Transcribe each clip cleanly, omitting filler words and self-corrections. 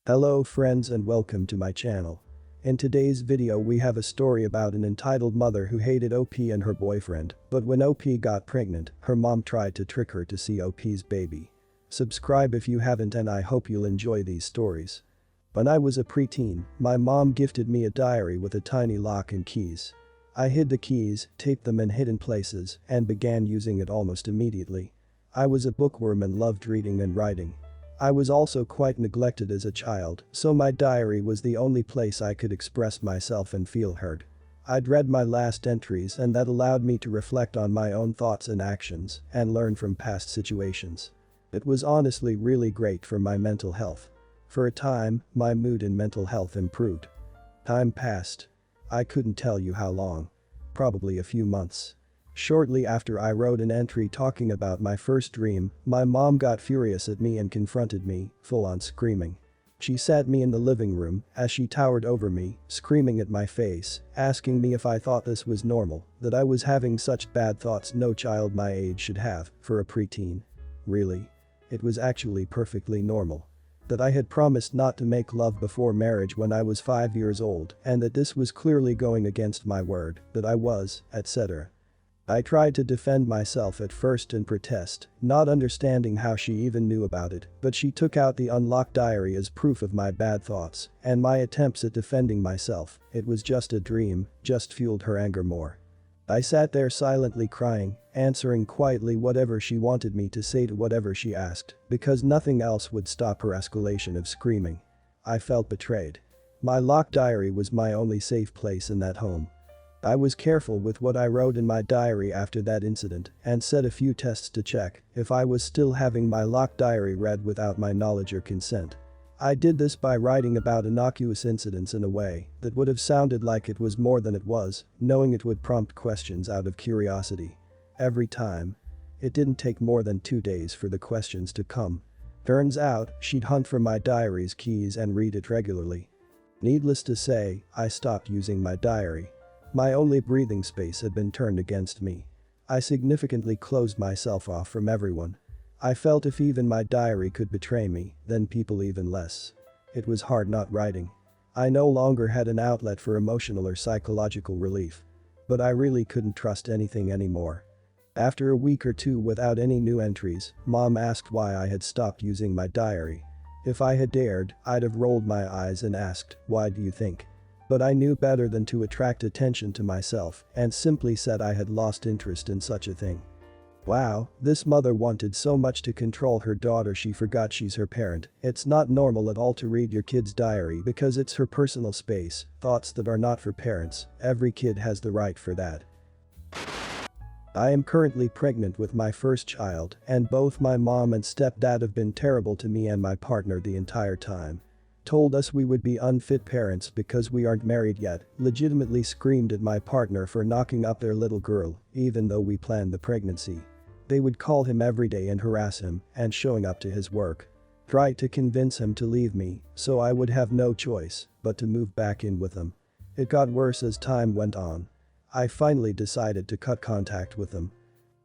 Hello friends and welcome to my channel. In today's video we have a story about an entitled mother who hated OP and her boyfriend, but when OP got pregnant, her mom tried to trick her to see OP's baby. Subscribe if you haven't and I hope you'll enjoy these stories. When I was a preteen, my mom gifted me a diary with a tiny lock and keys. I hid the keys, taped them in hidden places, and began using it almost immediately. I was a bookworm and loved reading and writing. I was also quite neglected as a child, so my diary was the only place I could express myself and feel heard. I'd read my last entries and that allowed me to reflect on my own thoughts and actions and learn from past situations. It was honestly really great for my mental health. For a time, my mood and mental health improved. Time passed. I couldn't tell you how long. Probably a few months. Shortly after I wrote an entry talking about my first dream, my mom got furious at me and confronted me, full on screaming. She sat me in the living room as she towered over me, screaming at my face, asking me if I thought this was normal, that I was having such bad thoughts no child my age should have, for a preteen. Really? It was actually perfectly normal. That I had promised not to make love before marriage when I was 5 years old and that this was clearly going against my word, that I was, etc. I tried to defend myself at first and protest, not understanding how she even knew about it, but she took out the unlocked diary as proof of my bad thoughts and my attempts at defending myself. It was just a dream, just fueled her anger more. I sat there silently crying, answering quietly whatever she wanted me to say to whatever she asked, because nothing else would stop her escalation of screaming. I felt betrayed. My locked diary was my only safe place in that home. I was careful with what I wrote in my diary after that incident and set a few tests to check if I was still having my locked diary read without my knowledge or consent. I did this by writing about innocuous incidents in a way that would have sounded like it was more than it was, knowing it would prompt questions out of curiosity. Every time. It didn't take more than 2 days for the questions to come. Turns out, she'd hunt for my diary's keys and read it regularly. Needless to say, I stopped using my diary. My only breathing space had been turned against me. I significantly closed myself off from everyone. I felt if even my diary could betray me, then people even less. It was hard not writing. I no longer had an outlet for emotional or psychological relief. But I really couldn't trust anything anymore. After a week or two without any new entries, Mom asked why I had stopped using my diary. If I had dared, I'd have rolled my eyes and asked, "Why do you think?" But I knew better than to attract attention to myself and simply said I had lost interest in such a thing. Wow, this mother wanted so much to control her daughter she forgot she's her parent. It's not normal at all to read your kid's diary because it's her personal space, thoughts that are not for parents. Every kid has the right for that. I am currently pregnant with my first child and both my mom and stepdad have been terrible to me and my partner the entire time. Told us we would be unfit parents because we aren't married yet, legitimately screamed at my partner for knocking up their little girl, even though we planned the pregnancy. They would call him every day and harass him and showing up to his work. Tried to convince him to leave me, so I would have no choice but to move back in with them. It got worse as time went on. I finally decided to cut contact with them.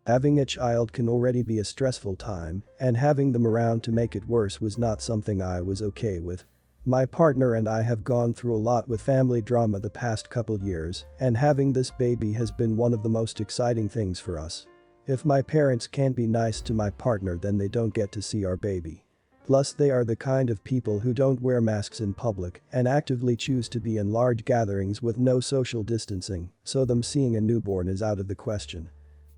Having a child can already be a stressful time, and having them around to make it worse was not something I was okay with. My partner and I have gone through a lot with family drama the past couple years, and having this baby has been one of the most exciting things for us. If my parents can't be nice to my partner then they don't get to see our baby. Plus they are the kind of people who don't wear masks in public and actively choose to be in large gatherings with no social distancing, so them seeing a newborn is out of the question.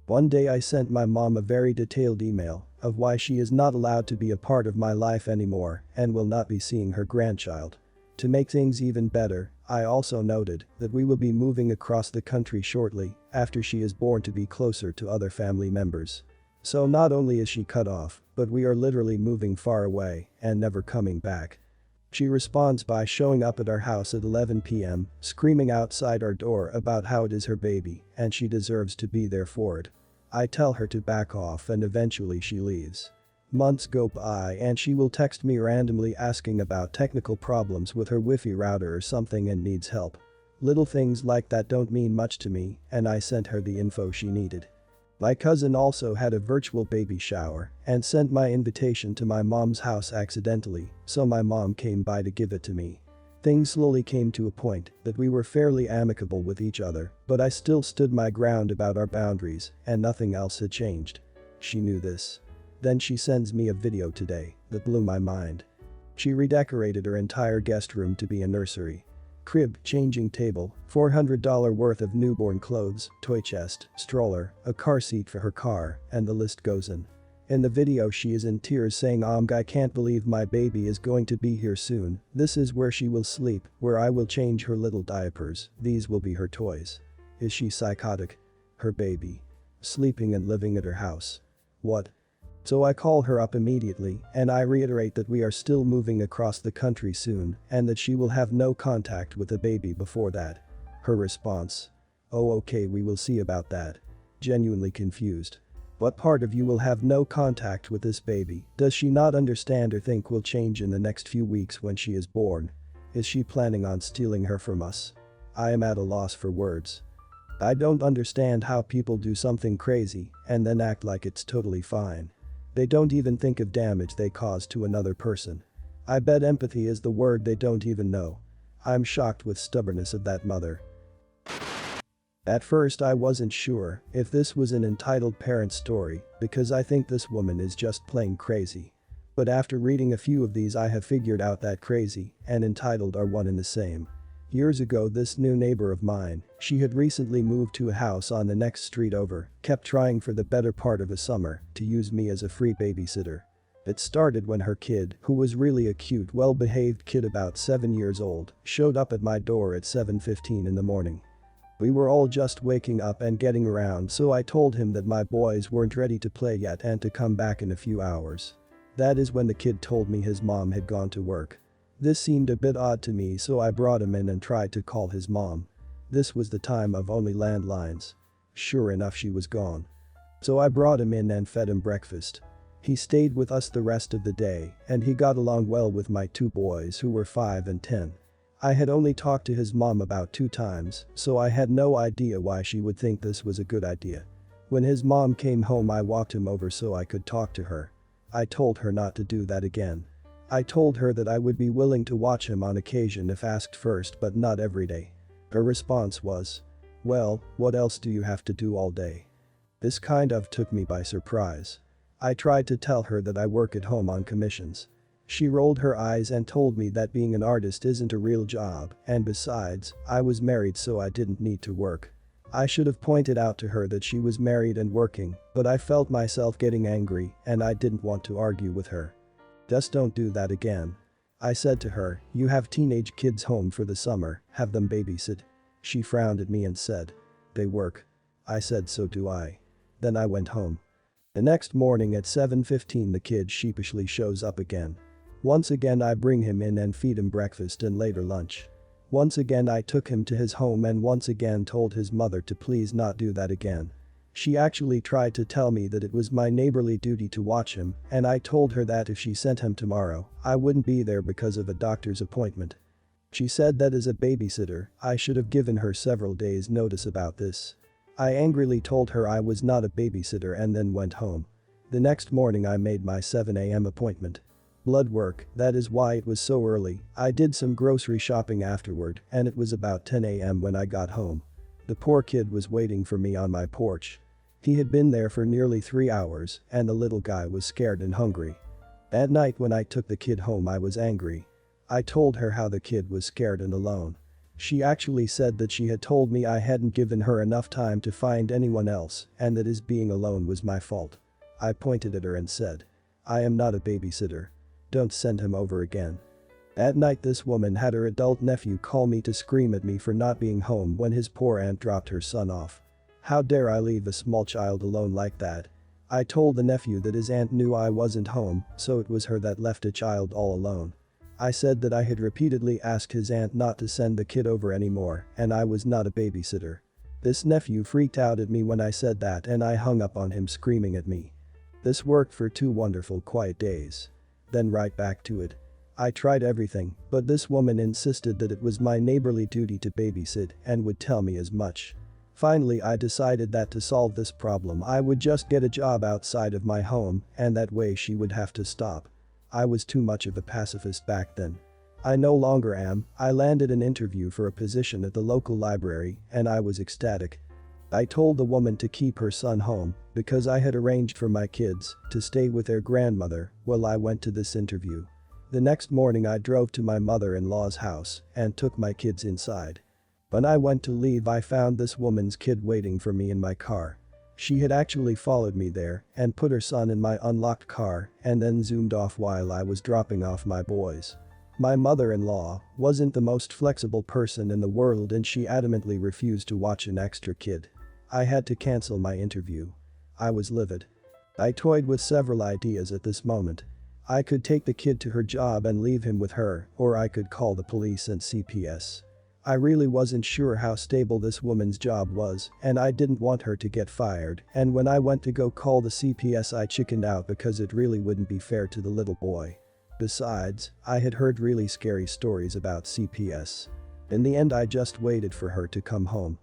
One day I sent my mom a very detailed email of why she is not allowed to be a part of my life anymore and will not be seeing her grandchild. To make things even better, I also noted that we will be moving across the country shortly after she is born to be closer to other family members. So not only is she cut off, but we are literally moving far away and never coming back. She responds by showing up at our house at 11 p.m, screaming outside our door about how it is her baby and she deserves to be there for it. I tell her to back off and eventually she leaves. Months go by and she will text me randomly asking about technical problems with her Wi-Fi router or something and needs help. Little things like that don't mean much to me and I sent her the info she needed. My cousin also had a virtual baby shower and sent my invitation to my mom's house accidentally, so my mom came by to give it to me. Things slowly came to a point that we were fairly amicable with each other, but I still stood my ground about our boundaries and nothing else had changed. She knew this. Then she sends me a video today that blew my mind. She redecorated her entire guest room to be a nursery. Crib, changing table, $400 worth of newborn clothes, toy chest, stroller, a car seat for her car, and the list goes on. In the video she is in tears saying, I can't believe my baby is going to be here soon. This is where she will sleep, where I will change her little diapers, these will be her toys. Is she psychotic? Her baby. Sleeping and living at her house. What? So I call her up immediately and I reiterate that we are still moving across the country soon and that she will have no contact with the baby before that. Her response. Oh okay, we will see about that. Genuinely confused. What part of you will have no contact with this baby? Does she not understand or think will change in the next few weeks when she is born? Is she planning on stealing her from us? I am at a loss for words. I don't understand how people do something crazy and then act like it's totally fine. They don't even think of damage they cause to another person. I bet empathy is the word they don't even know. I'm shocked with stubbornness of that mother. At first I wasn't sure if this was an entitled parent story because I think this woman is just plain crazy. But after reading a few of these I have figured out that crazy and entitled are one and the same. Years ago this new neighbor of mine, she had recently moved to a house on the next street over, kept trying for the better part of a summer to use me as a free babysitter. It started when her kid, who was really a cute well-behaved kid about 7 years old, showed up at my door at 7:15 in the morning. We were all just waking up and getting around, so I told him that my boys weren't ready to play yet and to come back in a few hours. That is when the kid told me his mom had gone to work. This seemed a bit odd to me, so I brought him in and tried to call his mom. This was the time of only landlines. Sure enough, she was gone. So I brought him in and fed him breakfast. He stayed with us the rest of the day and he got along well with my two boys who were 5 and 10. I had only talked to his mom about 2 times, so I had no idea why she would think this was a good idea. When his mom came home I walked him over so I could talk to her. I told her not to do that again. I told her that I would be willing to watch him on occasion if asked first, but not every day. Her response was, well, what else do you have to do all day? This kind of took me by surprise. I tried to tell her that I work at home on commissions. She rolled her eyes and told me that being an artist isn't a real job, and besides, I was married so I didn't need to work. I should have pointed out to her that she was married and working, but I felt myself getting angry and I didn't want to argue with her. Just don't do that again. I said to her, you have teenage kids home for the summer, have them babysit. She frowned at me and said, they work. I said, so do I. Then I went home. The next morning at 7:15 the kid sheepishly shows up again. Once again I bring him in and feed him breakfast and later lunch. Once again I took him to his home and once again told his mother to please not do that again. She actually tried to tell me that it was my neighborly duty to watch him, and I told her that if she sent him tomorrow, I wouldn't be there because of a doctor's appointment. She said that as a babysitter, I should have given her several days' notice about this. I angrily told her I was not a babysitter and then went home. The next morning I made my 7 a.m. appointment. Blood work, that is why it was so early. I did some grocery shopping afterward and it was about 10 a.m. when I got home. The poor kid was waiting for me on my porch. He had been there for nearly 3 hours and the little guy was scared and hungry. At night when I took the kid home I was angry. I told her how the kid was scared and alone. She actually said that she had told me I hadn't given her enough time to find anyone else and that his being alone was my fault. I pointed at her and said, I am not a babysitter. Don't send him over again. At night this woman had her adult nephew call me to scream at me for not being home when his poor aunt dropped her son off. How dare I leave a small child alone like that? I told the nephew that his aunt knew I wasn't home, so it was her that left a child all alone. I said that I had repeatedly asked his aunt not to send the kid over anymore and I was not a babysitter. This nephew freaked out at me when I said that and I hung up on him screaming at me. This worked for 2 wonderful quiet days. Then right back to it. I tried everything, but this woman insisted that it was my neighborly duty to babysit and would tell me as much. Finally I decided that to solve this problem I would just get a job outside of my home and that way she would have to stop. I was too much of a pacifist back then. I no longer am. I landed an interview for a position at the local library and I was ecstatic. I told the woman to keep her son home because I had arranged for my kids to stay with their grandmother while I went to this interview. The next morning I drove to my mother-in-law's house and took my kids inside. When I went to leave I found this woman's kid waiting for me in my car. She had actually followed me there and put her son in my unlocked car and then zoomed off while I was dropping off my boys. My mother-in-law wasn't the most flexible person in the world and she adamantly refused to watch an extra kid. I had to cancel my interview. I was livid. I toyed with several ideas at this moment. I could take the kid to her job and leave him with her, or I could call the police and CPS. I really wasn't sure how stable this woman's job was and I didn't want her to get fired, and when I went to go call the CPS I chickened out because it really wouldn't be fair to the little boy. Besides, I had heard really scary stories about CPS. In the end I just waited for her to come home.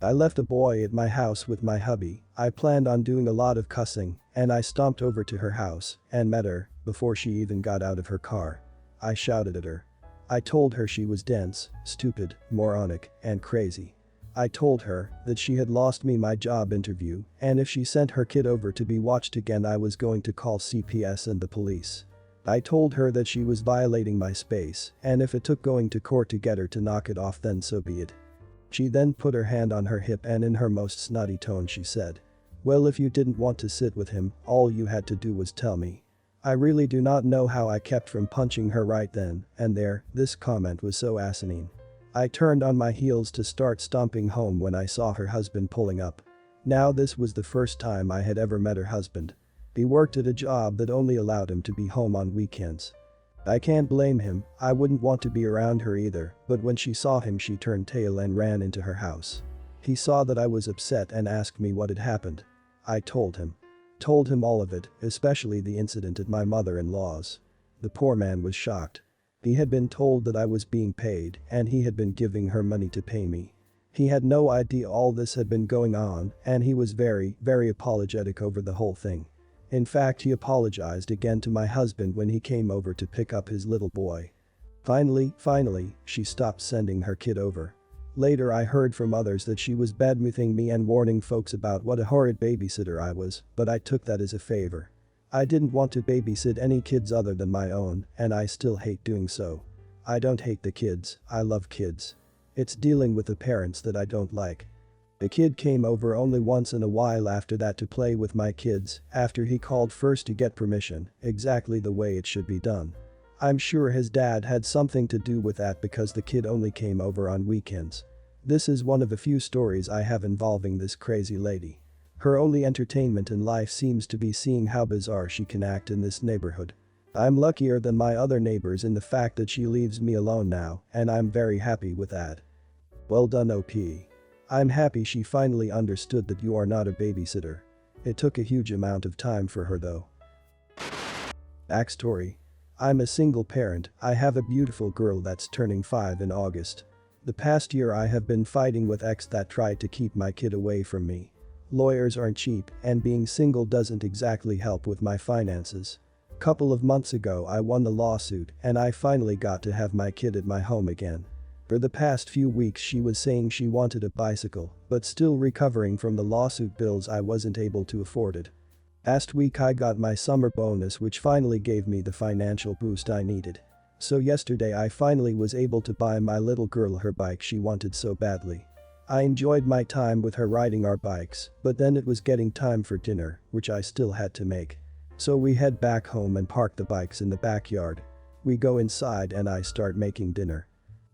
I left the boy at my house with my hubby. I planned on doing a lot of cussing and I stomped over to her house and met her before she even got out of her car. I shouted at her. I told her she was dense, stupid, moronic, and crazy. I told her that she had lost me my job interview and if she sent her kid over to be watched again I was going to call CPS and the police. I told her that she was violating my space and if it took going to court to get her to knock it off then so be it. She then put her hand on her hip and in her most snotty tone she said, "Well, if you didn't want to sit with him, all you had to do was tell me." I really do not know how I kept from punching her right then and there. This comment was so asinine. I turned on my heels to start stomping home when I saw her husband pulling up. Now this was the first time I had ever met her husband. He worked at a job that only allowed him to be home on weekends. I can't blame him, I wouldn't want to be around her either, but when she saw him she turned tail and ran into her house. He saw that I was upset and asked me what had happened. I told him all of it, especially the incident at my mother-in-law's. The poor man was shocked. He had been told that I was being paid and he had been giving her money to pay me. He had no idea all this had been going on and he was very apologetic over the whole thing. In fact, he apologized again to my husband when he came over to pick up his little boy. Finally, she stopped sending her kid over. Later I heard from others that she was badmouthing me and warning folks about what a horrid babysitter I was, but I took that as a favor. I didn't want to babysit any kids other than my own, and I still hate doing so. I don't hate the kids, I love kids. It's dealing with the parents that I don't like. The kid came over only once in a while after that to play with my kids, after he called first to get permission, exactly the way it should be done. I'm sure his dad had something to do with that because the kid only came over on weekends. This is one of a few stories I have involving this crazy lady. Her only entertainment in life seems to be seeing how bizarre she can act in this neighborhood. I'm luckier than my other neighbors in the fact that she leaves me alone now, and I'm very happy with that. Well done, OP. I'm happy she finally understood that you are not a babysitter. It took a huge amount of time for her though. Backstory. I'm a single parent. I have a beautiful girl that's turning 5 in August. The past year I have been fighting with ex that tried to keep my kid away from me. Lawyers aren't cheap and being single doesn't exactly help with my finances. Couple of months ago I won the lawsuit and I finally got to have my kid at my home again. For the past few weeks she was saying she wanted a bicycle, but still recovering from the lawsuit bills I wasn't able to afford it. Last week I got my summer bonus which finally gave me the financial boost I needed. So yesterday I finally was able to buy my little girl her bike she wanted so badly. I enjoyed my time with her riding our bikes, but then it was getting time for dinner, which I still had to make. So we head back home and park the bikes in the backyard. We go inside and I start making dinner.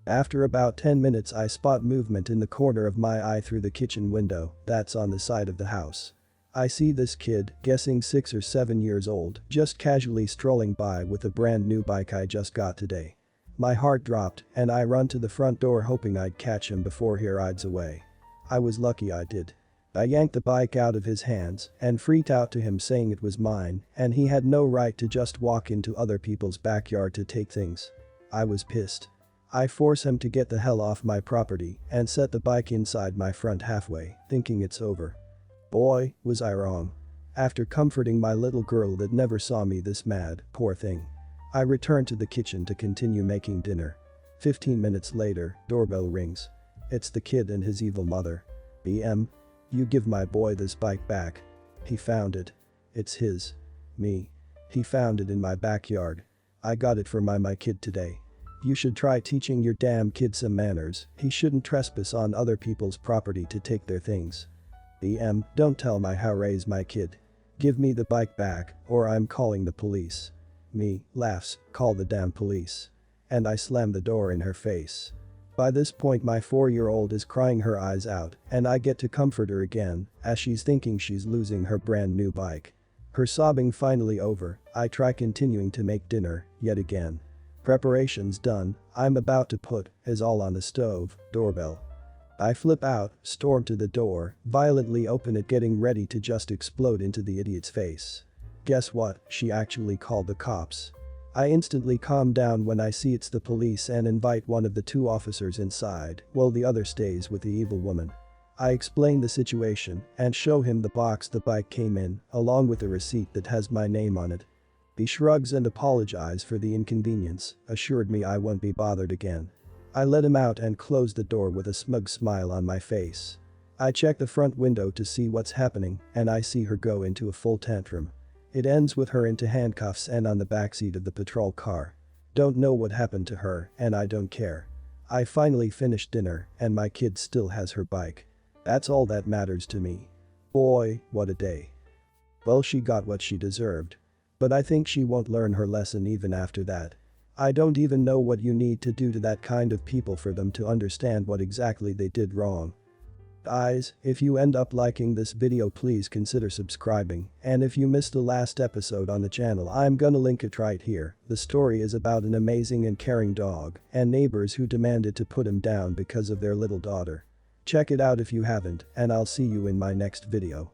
After about 10 minutes I spot movement in the corner of my eye through the kitchen window that's on the side of the house. I see this kid, guessing 6 or 7 years old, just casually strolling by with a brand new bike I just got today. My heart dropped and I run to the front door hoping I'd catch him before he rides away. I was lucky I did. I yanked the bike out of his hands and freaked out to him saying it was mine and he had no right to just walk into other people's backyard to take things. I was pissed. I force him to get the hell off my property and set the bike inside my front halfway, thinking it's over. Boy, was I wrong. After comforting my little girl that never saw me this mad, poor thing, I return to the kitchen to continue making dinner. 15 minutes later, doorbell rings. It's the kid and his evil mother. BM. You give my boy this bike back. He found it. It's his. Me. He found it in my backyard. I got it for my kid today. You should try teaching your damn kid some manners. He shouldn't trespass on other people's property to take their things. BM. Don't tell my how raise my kid. Give me the bike back or I'm calling the police. Me. Laughs. Call the damn police. And I slam the door in her face. By this point my 4-year-old is crying her eyes out and I get to comfort her again as she's thinking she's losing her brand new bike. Her sobbing finally over, I try continuing to make dinner, yet again. Preparations done, I'm about to put his all on the stove, doorbell. I flip out, storm to the door, violently open it getting ready to just explode into the idiot's face. Guess what, she actually called the cops. I instantly calm down when I see it's the police and invite one of the 2 officers inside while the other stays with the evil woman. I explain the situation and show him the box the bike came in, along with a receipt that has my name on it. He shrugs and apologizes for the inconvenience, assured me I won't be bothered again. I let him out and close the door with a smug smile on my face. I check the front window to see what's happening and I see her go into a full tantrum. It ends with her into handcuffs and on the backseat of the patrol car. Don't know what happened to her and I don't care. I finally finished dinner and my kid still has her bike. That's all that matters to me. Boy, what a day. Well, she got what she deserved. But I think she won't learn her lesson even after that. I don't even know what you need to do to that kind of people for them to understand what exactly they did wrong. Guys, if you end up liking this video please consider subscribing, and if you missed the last episode on the channel I'm gonna link it right here. The story is about an amazing and caring dog and neighbors who demanded to put him down because of their little daughter. Check it out if you haven't and I'll see you in my next video.